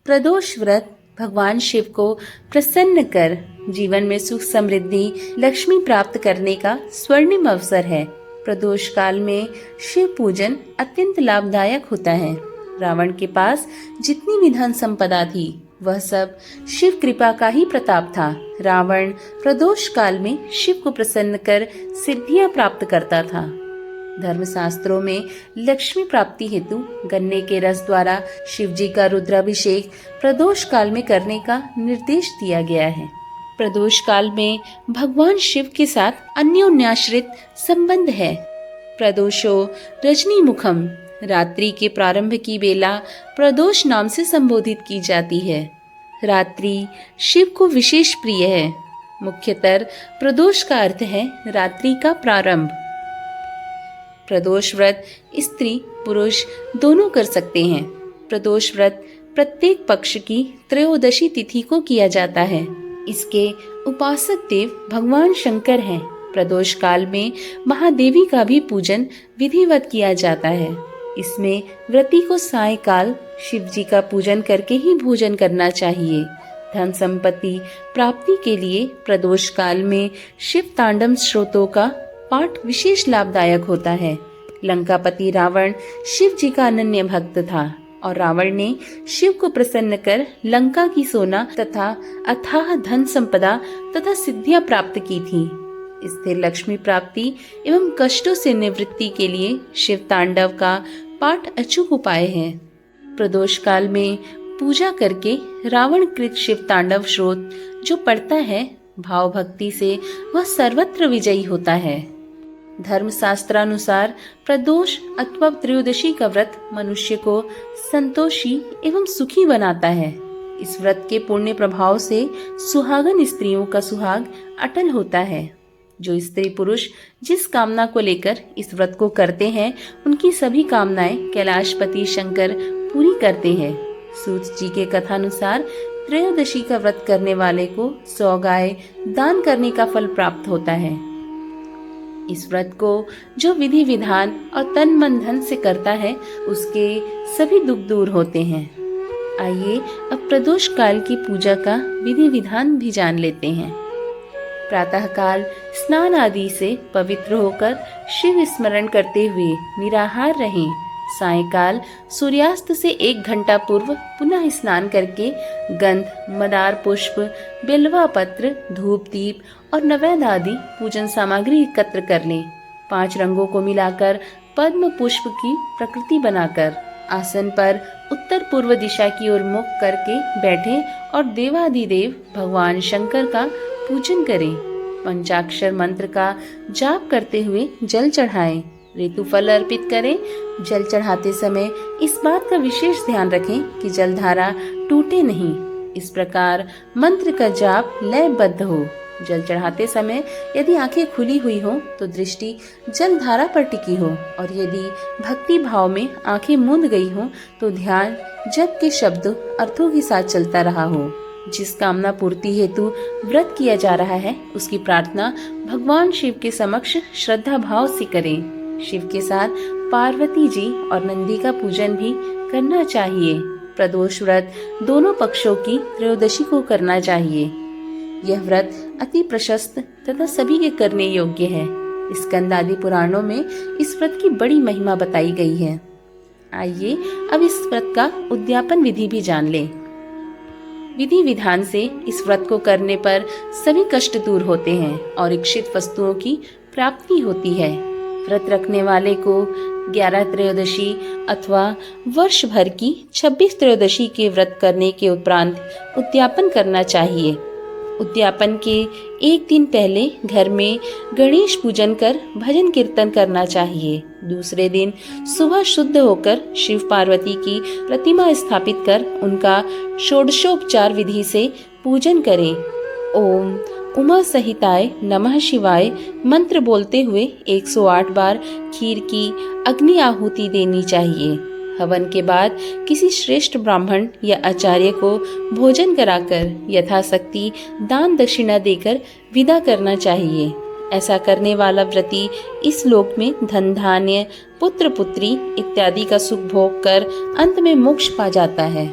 प्रदोष व्रत भगवान शिव को प्रसन्न कर जीवन में सुख समृद्धि लक्ष्मी प्राप्त करने का स्वर्णिम अवसर है। प्रदोष काल में शिव पूजन अत्यंत लाभदायक होता है। रावण के पास जितनी भी धन संपदा थी वह सब शिव कृपा का ही प्रताप था। रावण प्रदोष काल में शिव को प्रसन्न कर सिद्धियां प्राप्त करता था। धर्मशास्त्रों में लक्ष्मी प्राप्ति हेतु गन्ने के रस द्वारा शिव जी का रुद्राभिषेक प्रदोष काल में करने का निर्देश दिया गया है। प्रदोष काल में भगवान शिव के साथ अन्योन्याश्रित संबंध है। प्रदोषो रजनी मुखम, रात्रि के प्रारंभ की बेला प्रदोष नाम से संबोधित की जाती है। रात्रि शिव को विशेष प्रिय है। मुख्यतर प्रदोष का अर्थ है रात्रि का प्रारंभ। प्रदोष व्रत स्त्री पुरुष दोनों कर सकते हैं। प्रदोष व्रत प्रत्येक पक्ष की त्रयोदशी तिथि को किया जाता है। इसके उपासक देव भगवान शंकर हैं। प्रदोष काल में महादेवी का भी पूजन विधिवत किया जाता है। इसमें व्रती को सायकाल शिव जी का पूजन करके ही भोजन करना चाहिए। धन संपत्ति प्राप्ति के लिए प्रदोष काल में शिव तांडव स्तोत्रों का पाठ विशेष लाभदायक होता है। लंकापति रावण शिव जी का अनन्य भक्त था और रावण ने शिव को प्रसन्न कर लंका की सोना तथा अथाह धन संपदा तथा सिद्धियां प्राप्त की थी। स्थिर लक्ष्मी प्राप्ति एवं कष्टों से निवृत्ति के लिए शिव तांडव का पाठ अचूक उपाय है। प्रदोष काल में पूजा करके रावण कृत शिव तांडव स्रोत जो पढ़ता है भाव भक्ति से वह सर्वत्र विजयी होता है। धर्मशास्त्रानुसार प्रदोष अथवा त्रयोदशी का व्रत मनुष्य को संतोषी एवं सुखी बनाता है। इस व्रत के पुण्य प्रभाव से सुहागन स्त्रियों का सुहाग अटल होता है। जो स्त्री पुरुष जिस कामना को लेकर इस व्रत को करते हैं उनकी सभी कामनाएं कैलाशपति शंकर पूरी करते हैं। सूत जी के कथानुसार त्रयोदशी का व्रत करने वाले को 100 गाय दान करने का फल प्राप्त होता है। इस व्रत को जो विधि विधान और तन मन धन से करता है उसके सभी दुख दूर होते हैं। आइए अब प्रदोष काल की पूजा का विधि विधान भी जान लेते हैं। प्रातः काल स्नान आदि से पवित्र होकर शिव स्मरण करते हुए निराहार रहें। सायकाल सूर्यास्त से 1 घंटा पूर्व पुनः स्नान करके गंध, मदार पुष्प, बिल्वा पत्र, धूप दीप और नैवेद्य आदि पूजन सामग्री एकत्र कर लें। 5 रंगों को मिलाकर पद्म पुष्प की प्रकृति बनाकर आसन पर उत्तर पूर्व दिशा की ओर मुख करके बैठें और देवाधिदेव भगवान शंकर का पूजन करें। पंचाक्षर मंत्र का जाप करते हुए जल चढ़ाएं। ऋतु फल अर्पित करें। जल चढ़ाते समय इस बात का विशेष ध्यान रखें कि जलधारा टूटे नहीं। इस प्रकार मंत्र का जाप लयबद्ध हो। जल चढ़ाते समय यदि आंखें खुली हुई हो तो दृष्टि जलधारा पर टिकी हो और यदि भक्ति भाव में आंखें मूंद गई हो तो ध्यान जप के शब्द अर्थों के साथ चलता रहा हो। जिस कामना पूर्ति हेतु व्रत किया जा रहा है उसकी प्रार्थना भगवान शिव के समक्ष श्रद्धा भाव से करें। शिव के साथ पार्वती जी और नंदी का पूजन भी करना चाहिए। प्रदोष व्रत दोनों पक्षों की त्रयोदशी को करना चाहिए। यह व्रत अति प्रशस्त तथा सभी के करने योग्य है। स्कंद आदि पुराणों में इस व्रत की बड़ी महिमा बताई गई है। आइए अब इस व्रत का उद्यापन विधि भी जान लें। विधि विधान से इस व्रत को करने पर सभी कष्ट दूर होते हैं और इच्छित वस्तुओं की प्राप्ति होती है। व्रत रखने वाले को 11 त्रयोदशी अथवा वर्ष भर की 26 त्रयोदशी के व्रत करने के उपरांत उद्यापन करना चाहिए। उद्यापन के 1 दिन पहले घर में गणेश पूजन कर भजन कीर्तन करना चाहिए। दूसरे दिन सुबह शुद्ध होकर शिव पार्वती की प्रतिमा स्थापित कर उनका षोडशोपचार विधि से पूजन करें। ओम उमा सहिताय नमः शिवाय मंत्र बोलते हुए 108 बार खीर की अग्नि आहुति देनी चाहिए। हवन के बाद किसी श्रेष्ठ ब्राह्मण या आचार्य को भोजन कराकर यथाशक्ति दान दक्षिणा देकर विदा करना चाहिए। ऐसा करने वाला व्रती इस लोक में धन धान्य पुत्र पुत्री इत्यादि का सुख भोग कर अंत में मोक्ष पा जाता है।